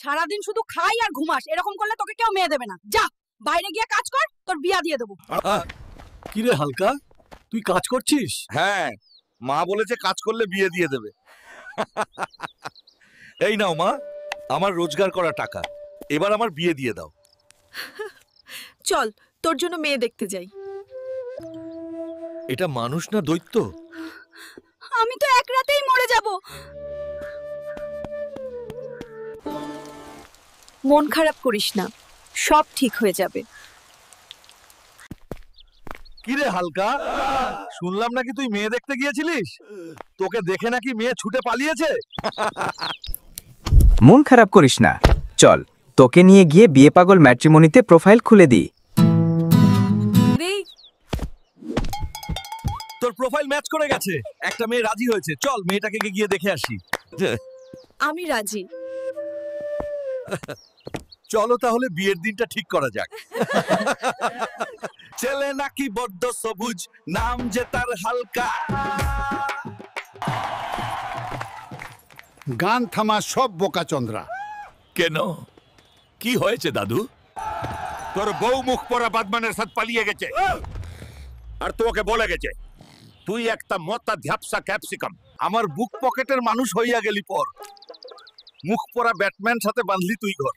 সারাদিন শুধু খাই আর ঘুমাস, এরকম করলে তোকে কেউ মেয়ে দেবে না। যা বাইরে গিয়ে কাজ কর, তোর বিয়া দিয়ে দেবো। কি রে হালকা, তুই কাজ করছিস? হ্যাঁ, মা বলেছে কাজ করলে বিয়ে দিয়ে দেবে। এই নাও মা, আমার রোজগার করা টাকা, এবার আমার বিয়ে দিয়ে দাও। চল তোর জন্য মেয়ে দেখতে যাই। এটা মানুষ না দৈত্য? আমি তো এক রাতেই মরে যাব। মন খারাপ করিস না, সব ঠিক হয়ে যাবে। কি রে হালকা, শুনলাম নাকি তুই মেয়ে দেখতে গিয়েছিলিস? তোকে দেখে নাকি মেয়ে ছুটে পালিয়েছে? মন খারাপ করিস না, চল তোকে নিয়ে গিয়ে বিয়ে পাগল ম্যাট্রিমনিতে প্রোফাইল খুলে দিই। তোর প্রোফাইল ম্যাচ করে গেছে, একটা মেয়ে রাজি হয়েছে, চল মেয়েটাকে গিয়ে দেখে আসি। আমি রাজি। চলো তাহলে বিয়ের দিনটা ঠিক করা যাক। ছেলে নাকি বড্ড সবুজ, নাম যে তার হালকা। গান থামা সব বোকাচন্দ্রা। কেন, কি হয়েছে দাদু? তোর বউ মুখ পরা বাদমানের সাথে পালিয়ে গেছে, আর তোকে বলে গেছে তুই একটা মোটা ধ্যাপসা ক্যাপসিকাম। আমার বুক পকেটের মানুষ হইয়া গেলি পর, মুখ পরা ব্যাটম্যান সাথে বাঁধলি তুই ঘর।